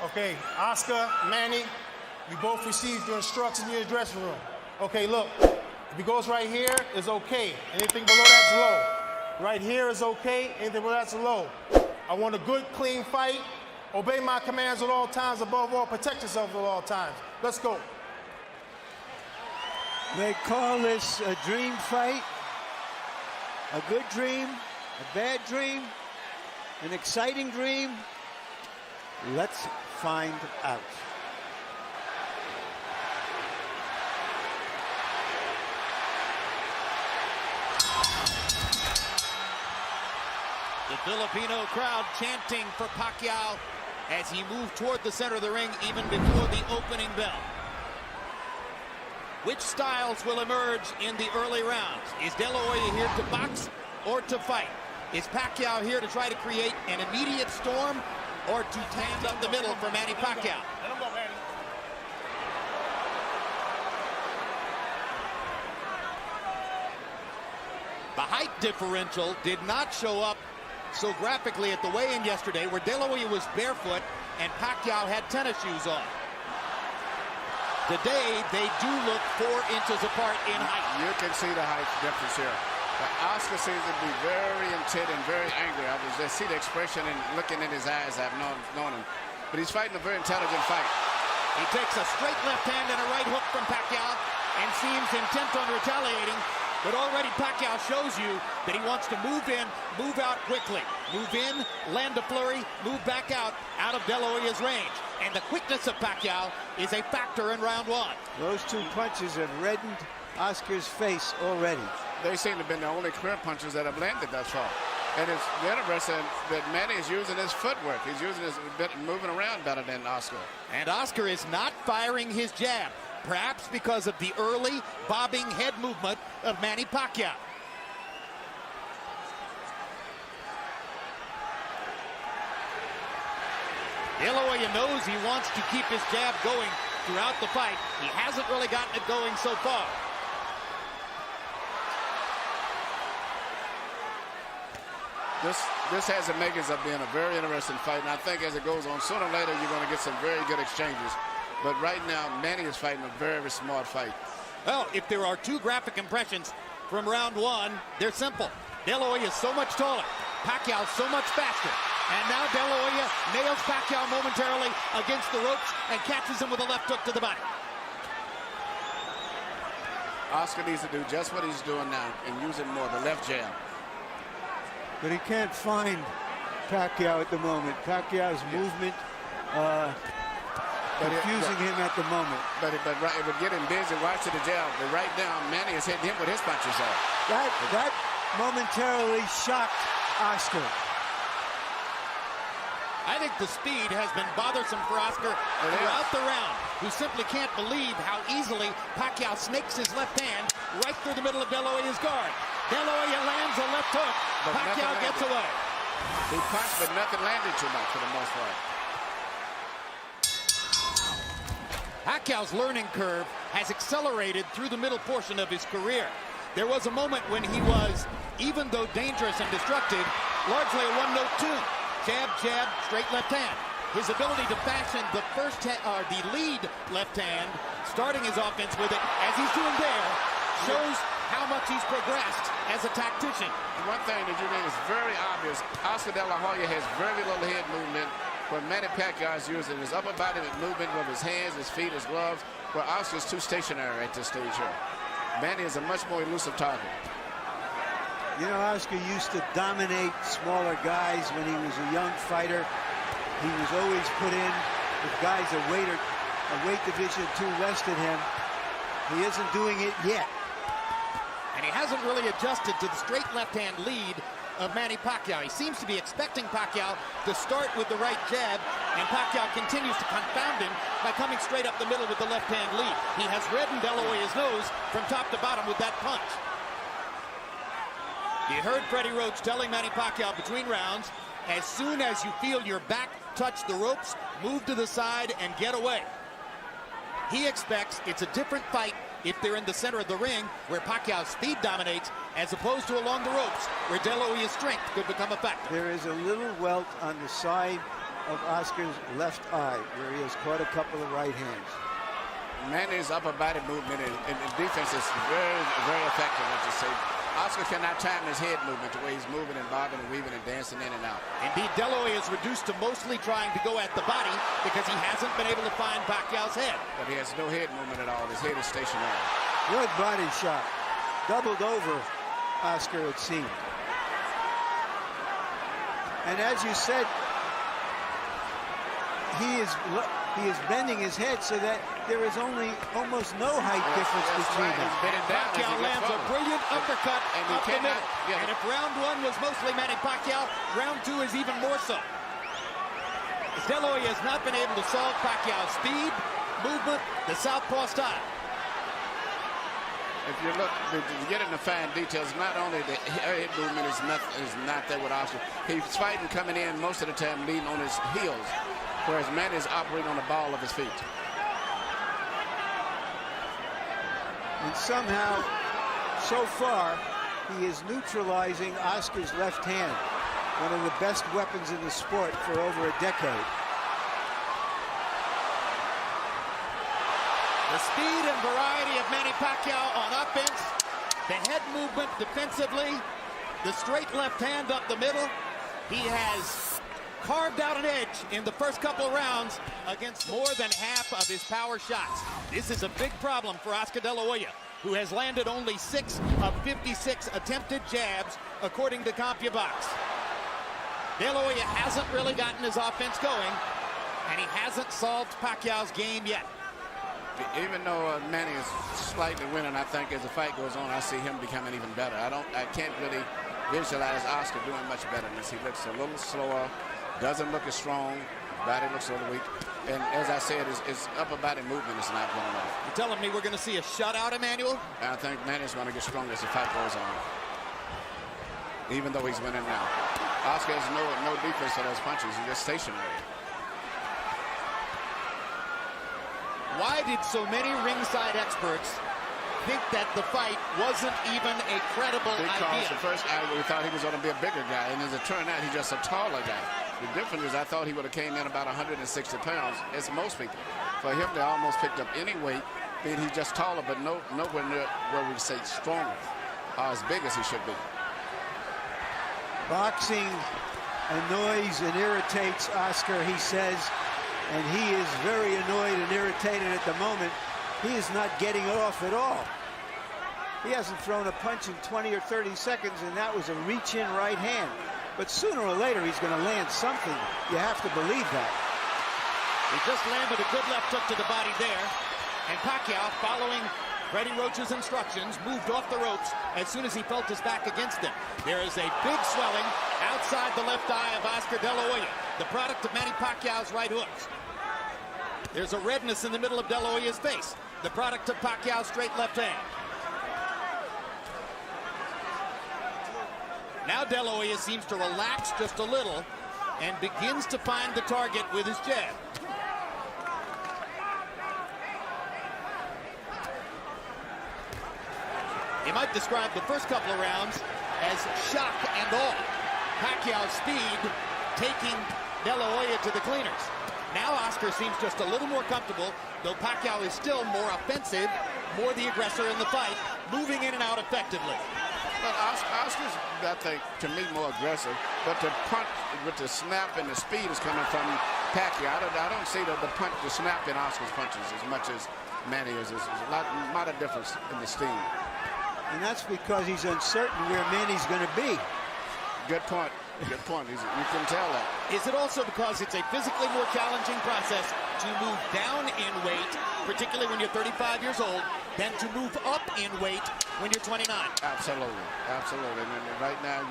Okay, Oscar, Manny, you both received your instructions in your dressing room. Okay, look, if it goes right here, it's okay. Anything below that's low. Right here is okay, anything below that's low. I want a good, clean fight. Obey my commands at all times. Above all, protect yourself at all times. Let's go. They call this a dream fight, a good dream, a bad dream, an exciting dream. Let's find out. The Filipino crowd chanting for Pacquiao as he moved toward the center of the ring even before the opening bell. Which styles will emerge in the early rounds? Is De La Hoya here to box or to fight? Is Pacquiao here to try to create an immediate storm or to stand up the middle for Manny Pacquiao? Let him go, Manny. The height differential did not show up so graphically at the weigh-in yesterday, where De La Hoya was barefoot and Pacquiao had tennis shoes on. Today, they do look 4 inches apart in height. You can see the height difference here. But Oscar seems to be very intent and very angry. I was just see the expression and looking in his eyes. I've known him. But he's fighting a very intelligent fight. He takes a straight left hand and a right hook from Pacquiao and seems intent on retaliating. But already Pacquiao shows you that he wants to move in, move out quickly. Move in, land a flurry, move back out of De La Hoya's range. And the quickness of Pacquiao is a factor in round 1. Those 2 punches have reddened Oscar's face already. They seem to have been the only clear punches that have landed thus far. And it's interesting that Manny is using his footwork. He's using his moving around better than Oscar. And Oscar is not firing his jab, perhaps because of the early bobbing head movement of Manny Pacquiao. De La Hoya knows he wants to keep his jab going throughout the fight. He hasn't really gotten it going so far. This has the makings of being a very interesting fight, and I think as it goes on, sooner or later you're going to get some very good exchanges. But right now, Manny is fighting a very smart fight. Well, if there are 2 graphic impressions from round 1, they're simple. De La Hoya is so much taller, Pacquiao so much faster. And now De La Hoya nails Pacquiao momentarily against the ropes and catches him with a left hook to the body. Oscar needs to do just what he's doing now and use it more, the left jab. But he can't find Pacquiao at the moment. Pacquiao's movement confusing him at the moment. But right, it would get him busy watching the jab. But right now, Manny is hitting him with his punches off. That momentarily shocked Oscar. I think the speed has been bothersome for Oscar throughout the round, who simply can't believe how easily Pacquiao snakes his left hand right through the middle of De La Hoya's guard. De La Hoya lands a left hook. Pacquiao gets away. He punched, but nothing landed too much for the most part. Pacquiao's learning curve has accelerated through the middle portion of his career. There was a moment when he was, even though dangerous and destructive, largely a one-note tune. Jab, jab, straight left hand. His ability to fashion the lead left hand, starting his offense with it, as he's doing there, shows how much he's progressed as a tactician. One thing that you think is very obvious, Oscar De La Hoya has very little head movement, where Manny Pacquiao is using his upper body movement with his hands, his feet, his gloves, where Oscar's too stationary at this stage here. Manny is a much more elusive target. You know, Oscar used to dominate smaller guys when he was a young fighter. He was always put in with guys a weight division too less than him. He isn't doing it yet. And he hasn't really adjusted to the straight left-hand lead of Manny Pacquiao. He seems to be expecting Pacquiao to start with the right jab, and Pacquiao continues to confound him by coming straight up the middle with the left-hand lead. He has reddened De La Hoya's nose from top to bottom with that punch. You heard Freddie Roach telling Manny Pacquiao between rounds, as soon as you feel your back touch the ropes, move to the side and get away. He expects it's a different fight if they're in the center of the ring, where Pacquiao's speed dominates, as opposed to along the ropes, where De La Hoya's strength could become a factor. There is a little welt on the side of Oscar's left eye, where he has caught a couple of right hands. Manny's upper body movement in defense is very, very effective, let's just say. Oscar cannot time his head movement the way he's moving and bobbing and weaving and dancing in and out. Indeed, De La Hoya is reduced to mostly trying to go at the body because he hasn't been able to find Pacquiao's head. But he has no head movement at all. His head is stationary. Good body shot. Doubled over Oscar, it seemed. And as you said, he is bending his head so that there is almost no height difference between them. Pacquiao lands a brilliant uppercut up the middle. And if round one was mostly Manny Pacquiao, round two is even more so. De La Hoya has not been able to solve Pacquiao's speed, movement, the southpaw style. If you look, to get into fine details, not only the head movement is not there with Oscar. He's fighting coming in most of the time leading on his heels, whereas Manny is operating on the ball of his feet. And somehow, so far, he is neutralizing Oscar's left hand, one of the best weapons in the sport for over a decade. The speed and variety of Manny Pacquiao on offense, the head movement defensively, the straight left hand up the middle. He has carved out an edge in the first couple of rounds against more than half of his power shots. This is a big problem for Oscar De La Hoya, who has landed only 6 of 56 attempted jabs, according to CompuBox. De La Hoya hasn't really gotten his offense going, and he hasn't solved Pacquiao's game yet. Even though Manny is slightly winning, I think as the fight goes on, I see him becoming even better. I can't really visualize Oscar doing much better than this. He looks a little slower, doesn't look as strong, body looks a little weak. And as I said, his upper body movement is not going off. You're telling me we're going to see a shutout, Emmanuel? I think Manny's going to get stronger as the fight goes on, even though he's winning now. Oscar has no defense for those punches. He's just stationary. Why did so many ringside experts think that the fight wasn't even a credible idea? Because the first hour we thought he was going to be a bigger guy, and as it turned out, he's just a taller guy. The difference is I thought he would have came in about 160 pounds, as most people. For him, they almost picked up any weight, being he's just taller, but nowhere near where we say stronger, or as big as he should be. Boxing annoys and irritates Oscar, he says, and he is very annoyed and irritated at the moment. He is not getting it off at all. He hasn't thrown a punch in 20 or 30 seconds, and that was a reach-in right hand. But sooner or later, he's going to land something. You have to believe that. He just landed a good left hook to the body there. And Pacquiao, following Freddie Roach's instructions, moved off the ropes as soon as he felt his back against him. There is a big swelling outside the left eye of Oscar De La Hoya, the product of Manny Pacquiao's right hooks. There's a redness in the middle of De La Hoya's face, the product of Pacquiao's straight left hand. Now De La Hoya seems to relax just a little and begins to find the target with his jab. You might describe the first couple of rounds as shock and awe. Pacquiao's speed taking De La Hoya to the cleaners. Now Oscar seems just a little more comfortable, though Pacquiao is still more offensive, more the aggressor in the fight, moving in and out effectively. But Oscar's, I think, to me, more aggressive. But the punch with the snap and the speed is coming from Pacquiao. I don't see the punch, the snap in Oscar's punches as much as Manny is. There's a lot of difference in the steam. And that's because he's uncertain where Manny's going to be. Good point. Good point. You can tell that. Is it also because it's a physically more challenging process to move down in weight, particularly when you're 35 years old, than to move up in weight when you're 29? Absolutely. Absolutely. And right now,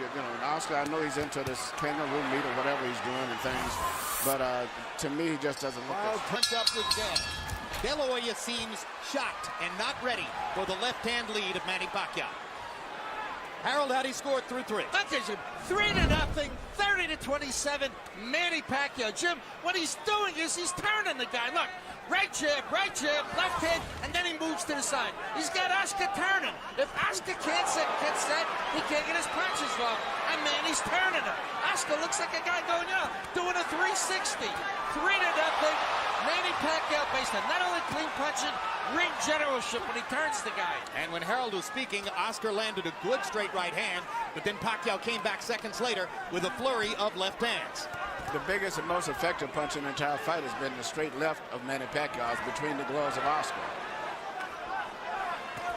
Oscar, I know he's into this kangaroo meat or whatever he's doing and things, but to me, he just doesn't look Wild punch up with jab. De La Hoya seems shocked and not ready for the left-hand lead of Manny Pacquiao. Harold, how do you score through 3? Look at him, 3-0, 30-27, Manny Pacquiao. Jim, what he's doing is he's turning the guy. Look, right jab, left hand, and then he moves to the side. He's got Oscar turning. If Oscar can't get set, he can't get his punches off. And Manny's turning him. Oscar looks like a guy going out, doing a 360. 3-0. Manny Pacquiao based on not only clean punching, ring generalship when he turns the guy. And when Harold was speaking, Oscar landed a good straight right hand, but then Pacquiao came back seconds later with a flurry of left hands. The biggest and most effective punch in the entire fight has been the straight left of Manny Pacquiao between the gloves of Oscar.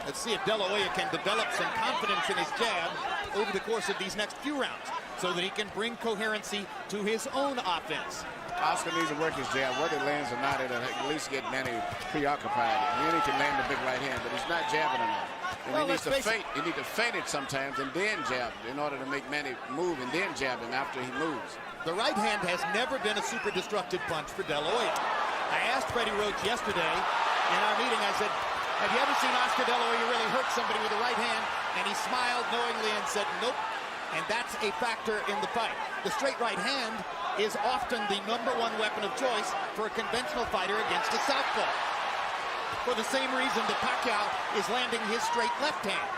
Let's see if De La Hoya can develop some confidence in his jab over the course of these next few rounds so that he can bring coherency to his own offense. Oscar needs to work his jab. Whether it lands or not, it'll at least get Manny preoccupied. And then he can land the big right hand, but he's not jabbing enough. And well, he needs to feint. He needs to feint it sometimes and then jab in order to make Manny move and then jab him after he moves. The right hand has never been a super destructive punch for De La Hoya. I asked Freddie Roach yesterday in our meeting, I said, have you ever seen Oscar De La Hoya really hurt somebody with the right hand? And he smiled knowingly and said, nope. And that's a factor in the fight. The straight right hand is often the #1 weapon of choice for a conventional fighter against a southpaw. For the same reason that Pacquiao is landing his straight left hand.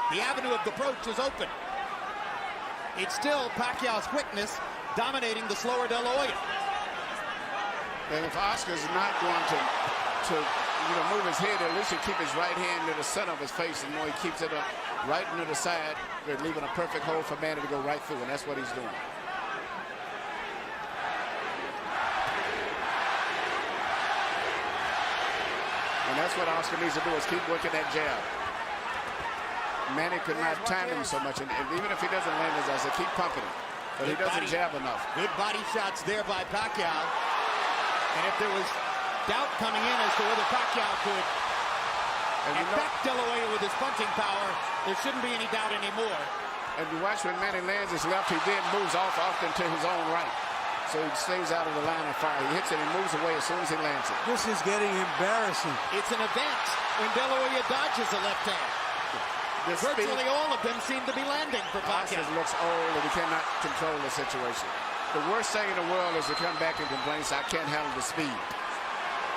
The avenue of approach is open. It's still Pacquiao's quickness dominating the slower De La Hoya. And if Oscar's not going to move his head, at least he keep his right hand to the center of his face, and he keeps it up right into the side. They're leaving a perfect hole for Manny to go right through, and that's what he's doing. And that's what Oscar needs to do, is keep working that jab. Manny could not time him so much, and even if he doesn't land his eyes, keep pumping him. But he doesn't jab enough. Good body shots there by Pacquiao. And if there was doubt coming in as to whether Pacquiao could affect De La Hoya with his punching power, there shouldn't be any doubt anymore. And you watch when Manny lands his left, he then moves off often to his own right. So he stays out of the line of fire. He hits it and moves away as soon as he lands it. This is getting embarrassing. It's an event when De La Hoya dodges a left hand. Virtually all of them seem to be landing for Pacquiao. Oscar looks old and he cannot control the situation. The worst thing in the world is to come back and complain, I can't handle the speed.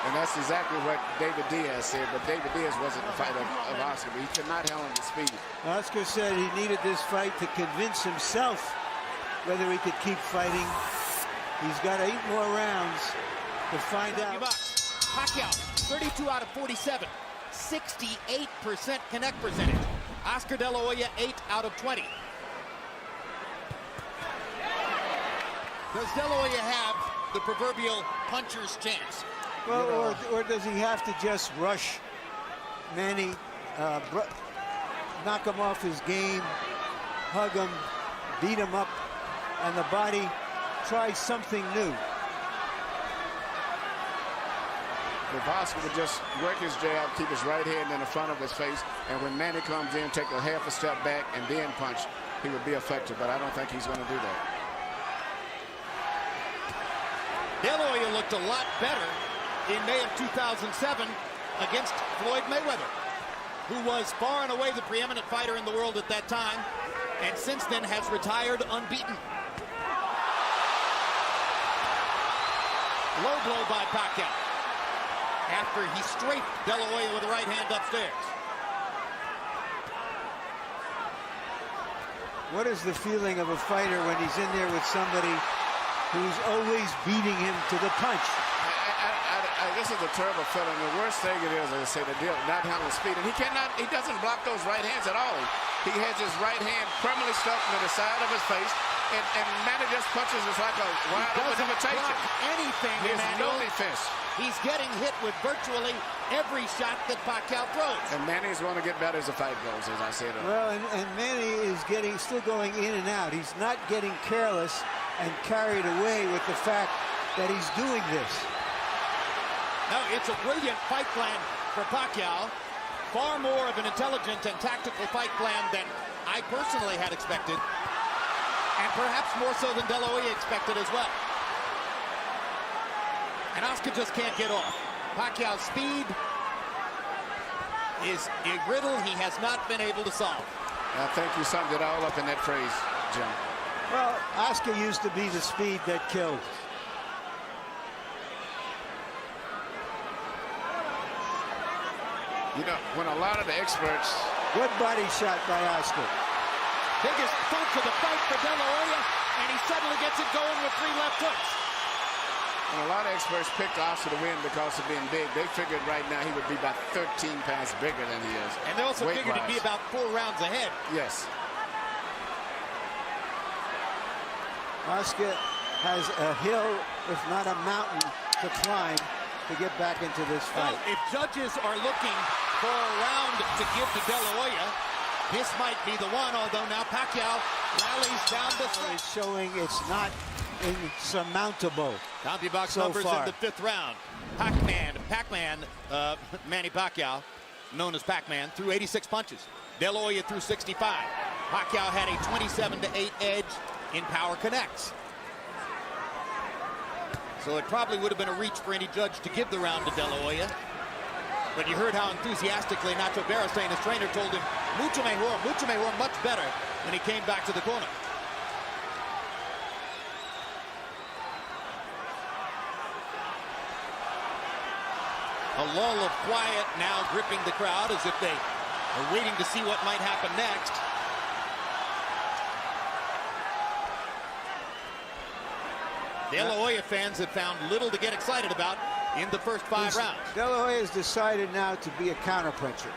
And that's exactly what David Diaz said, but David Diaz wasn't the fighter of Oscar, but he could not handle the speed. Oscar said he needed this fight to convince himself whether he could keep fighting. He's got 8 more rounds to find out. Pacquiao, 32 out of 47, 68% connect percentage. Oscar De La Hoya, 8 out of 20. Does De La Hoya have the proverbial puncher's chance? Well, or does he have to just rush Manny, knock him off his game, hug him, beat him up, and the body try something new? If Oscar would just work his jab, keep his right hand in the front of his face, and when Manny comes in, take a half a step back and then punch, he would be effective, but I don't think he's going to do that. De La Hoya looked a lot better in May of 2007 against Floyd Mayweather, who was far and away the preeminent fighter in the world at that time, and since then has retired unbeaten. Low blow by Pacquiao after he strafed De La Hoya with the right hand upstairs. What is the feeling of a fighter when he's in there with somebody who's always beating him to the punch? This is a terrible feeling. The worst thing it is, as I say, the deal not handling speed, and he doesn't block those right hands at all. He has his right hand permanently stuck to the side of his face, and Manny just punches us like a wide open invitation. Anything, There's no defense. He's getting hit with virtually every shot that Pacquiao throws. And Manny's going to get better as the fight goes, as I said earlier. Well, and Manny is still going in and out. He's not getting careless and carried away with the fact that he's doing this. No, it's a brilliant fight plan for Pacquiao. Far more of an intelligent and tactical fight plan than I personally had expected. And perhaps more so than De La Hoya expected as well. And Oscar just can't get off. Pacquiao's speed is a riddle he has not been able to solve. I think you summed it all up in that phrase, Jim. Well, Oscar used to be the speed that killed. You know, when a lot of the experts... Good body shot by Oscar. Biggest punch of the fight for De La Hoya, and he suddenly gets it going with 3 left hooks. And a lot of experts picked Oscar to win because of being big. They figured right now he would be about 13 pounds bigger than he is. And they also figured he'd be about 4 rounds ahead. Yes. Oscar has a hill, if not a mountain, to climb to get back into this fight. Well, if judges are looking for a round to give to De La Hoya, this might be the one, although now Pacquiao rallies down the stretch. It's showing it's not insurmountable. CompuBox so numbers far. in the 5th round. Pac-Man, Manny Pacquiao, known as Pac-Man, threw 86 punches. De La Hoya threw 65. Pacquiao had a 27-8 edge in power connects. So it probably would have been a reach for any judge to give the round to De La Hoya. But you heard how enthusiastically Nacho Beristain, his trainer, told him, mucho mejor, much better, when he came back to the corner. A lull of quiet now gripping the crowd as if they are waiting to see what might happen next. De La Hoya fans have found little to get excited about in the first 5 rounds. De La Hoya has decided now to be a counterpuncher.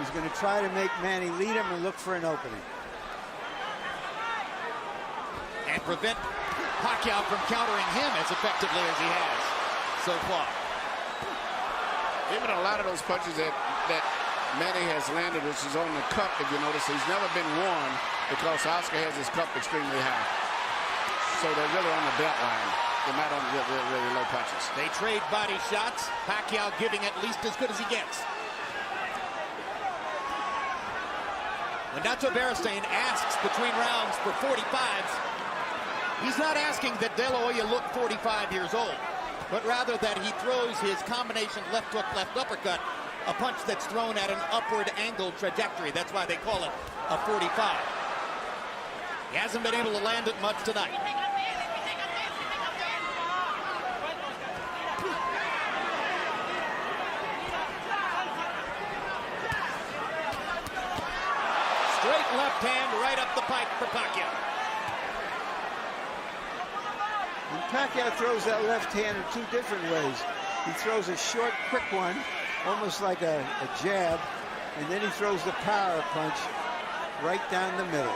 He's going to try to make Manny lead him and look for an opening. And prevent Pacquiao from countering him as effectively as he has so far. Even a lot of those punches that Manny has landed, which is on the cup, if you notice, he's never been worn because Oscar has his cup extremely high. So they're really on the belt line. They're not on really low punches. They trade body shots. Pacquiao giving at least as good as he gets. When Nacho Beristain asks between rounds for 45s, he's not asking that De La Hoya look 45 years old, but rather that he throws his combination left hook, left uppercut, a punch that's thrown at an upward angle trajectory. That's why they call it a 45. He hasn't been able to land it much tonight. Straight left hand right up the pipe for Pacquiao. And Pacquiao throws that left hand in 2 different ways. He throws a short, quick one, almost like a jab, and then he throws the power punch right down the middle.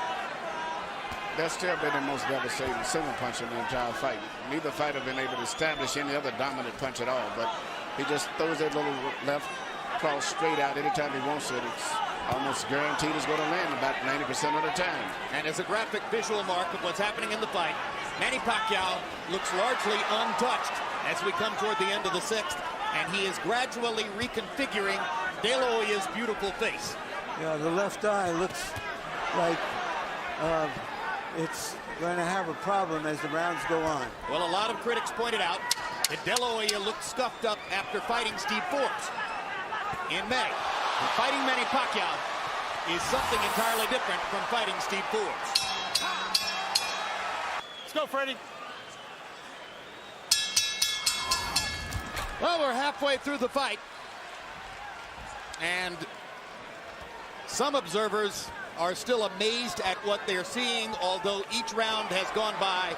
That's still been the most devastating single punch in the entire fight. Neither fighter been able to establish any other dominant punch at all, but he just throws that little left cross straight out anytime he wants it. It's almost guaranteed he's going to land about 90% of the time. And as a graphic visual mark of what's happening in the fight, Manny Pacquiao looks largely untouched as we come toward the end of the 6th, and he is gradually reconfiguring De La Hoya's beautiful face. Yeah, the left eye looks like it's going to have a problem as the rounds go on. Well, a lot of critics pointed out that De La Hoya looked stuffed up after fighting Steve Forbes in May. And fighting Manny Pacquiao is something entirely different from fighting Steve Forbes. Let's go, Freddie. Well, we're halfway through the fight, and some observers are still amazed at what they're seeing, although each round has gone by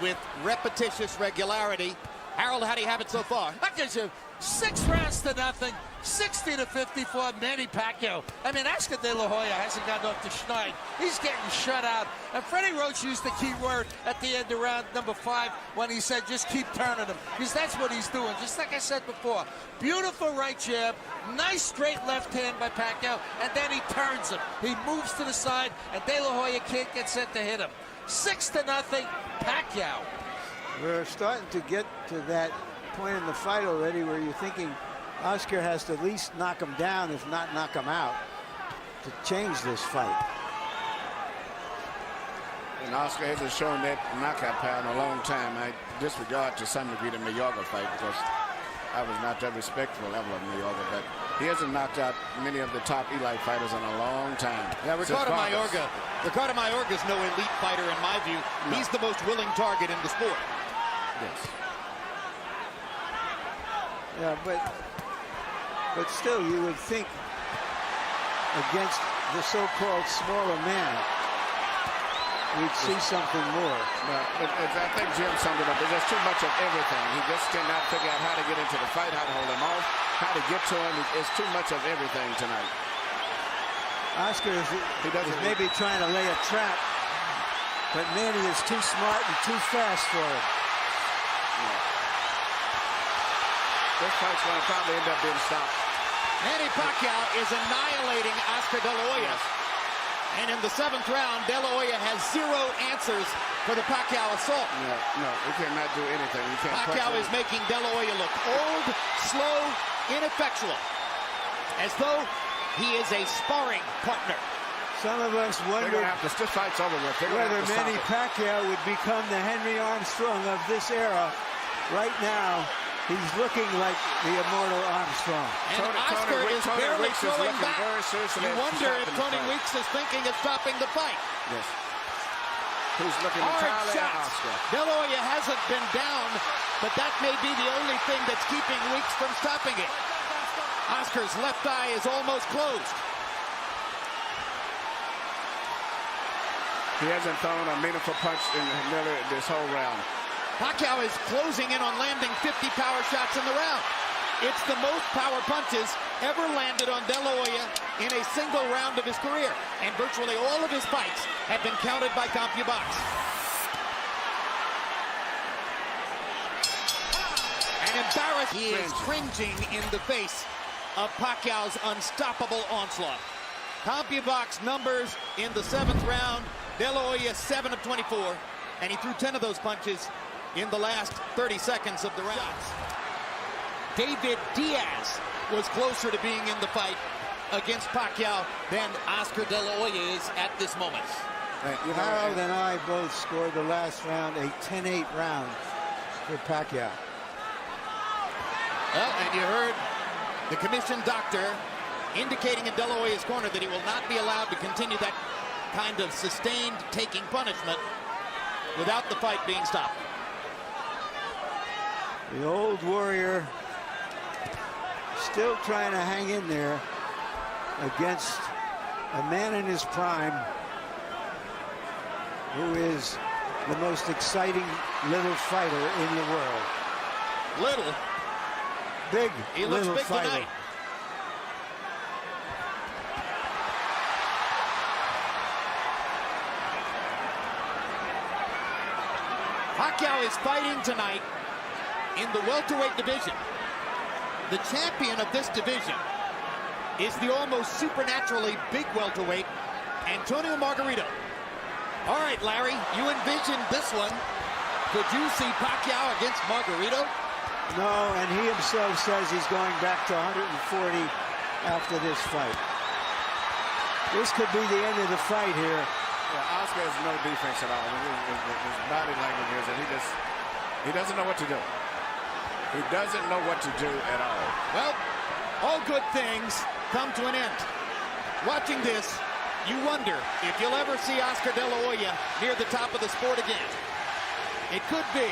with repetitious regularity. Harold, how do you have it so far? That gives you 6 rounds to nothing, 60-54, Manny Pacquiao. I mean, Oscar De La Hoya hasn't gotten off the schneid. He's getting shut out. And Freddie Roach used the key word at the end of round number 5 when he said, just keep turning him. Because that's what he's doing, just like I said before. Beautiful right jab, nice straight left hand by Pacquiao, and then he turns him. He moves to the side, and De La Hoya can't get set to hit him. 6-0, Pacquiao. We're starting to get to that point in the fight already where you're thinking Oscar has to at least knock him down, if not knock him out, to change this fight. And Oscar hasn't shown that knockout power in a long time. I disregard to some degree the Mayorga fight because I was not that respectful level of Mayorga, but he hasn't knocked out many of the top elite fighters in a long time. Yeah, Ricardo Mayorga's no elite fighter in my view. No. He's the most willing target in the sport. Yes. Yeah, but still, you would think against the so-called smaller man, we'd see something more. But I think Jim summed it up. There's just too much of everything. He just cannot figure out how to get into the fight, how to hold him off, how to get to him. It's too much of everything tonight. Oscar is maybe trying to lay a trap, but Manny is too smart and too fast for him. This fight's going to probably end up being stopped. Manny Pacquiao is annihilating Oscar De La Hoya. Yes. And in the 7th round, De La Hoya has 0 answers for the Pacquiao assault. No, he cannot do anything. He can't. Pacquiao is making De La Hoya look old, slow, ineffectual, as though he is a sparring partner. Some of us wonder this fight's over with. whether Manny Pacquiao would become the Henry Armstrong of this era. Right now, he's looking like the immortal Armstrong. And Oscar is barely throwing back. You wonder if Tony Weeks. Weeks is thinking of stopping the fight. Yes. He's looking Hard entirely at shots. Oscar. De La Hoya hasn't been down, but that may be the only thing that's keeping Weeks from stopping it. Oscar's left eye is almost closed. He hasn't thrown a meaningful punch in nearly this whole round. Pacquiao is closing in on landing 50 power shots in the round. It's the most power punches ever landed on De La Hoya in a single round of his career. And virtually all of his fights have been counted by CompuBox. An embarrassment. He is cringing in the face of Pacquiao's unstoppable onslaught. CompuBox numbers in the 7th round. De La Hoya 7 of 24. And he threw 10 of those punches in the last 30 seconds of the round. David Diaz was closer to being in the fight against Pacquiao than Oscar De La Hoya is at this moment. Harold and I both scored the last round a 10-8 round for Pacquiao. Well, and you heard the commission doctor indicating in De La Hoya's corner that he will not be allowed to continue that kind of sustained taking punishment without the fight being stopped. The old warrior still trying to hang in there against a man in his prime who is the most exciting little fighter in the world. Little? Big, he looks little big fighter. tonight. Pacquiao is fighting tonight in the welterweight division. The champion of this division is the almost supernaturally big welterweight, Antonio Margarito. All right, Larry, you envisioned this one. Could you see Pacquiao against Margarito? No, and he himself says he's going back to 140 after this fight. This could be the end of the fight here. Yeah, Oscar has no defense at all. His body language is that he doesn't know what to do. He doesn't know what to do at all. Well, all good things come to an end. Watching this, you wonder if you'll ever see Oscar De La Hoya near the top of the sport again. It could be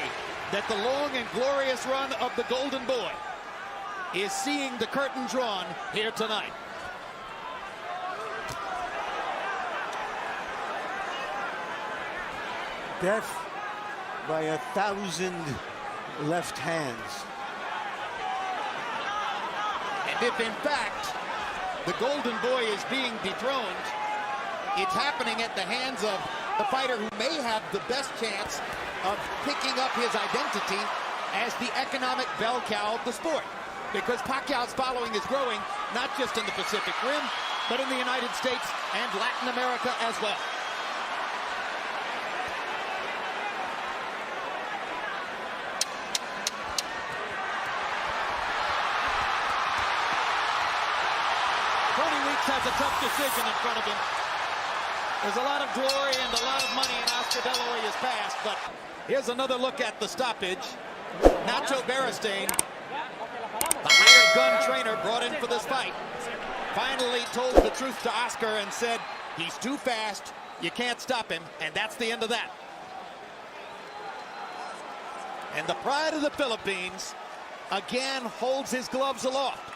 that the long and glorious run of the Golden Boy is seeing the curtain drawn here tonight. Death by 1,000 left hands. And if in fact the Golden Boy is being dethroned, it's happening at the hands of the fighter who may have the best chance of picking up his identity as the economic bell cow of the sport. Because Pacquiao's following is growing, not just in the Pacific Rim, but in the United States and Latin America as well. Tony Weeks has a tough decision in front of him. There's a lot of glory and a lot of money in Oscar De La Hoya's past, but here's another look at the stoppage. Nacho Beristain gun trainer brought in for this fight, finally told the truth to Oscar and said, he's too fast, you can't stop him, and that's the end of that. And the pride of the Philippines again holds his gloves aloft.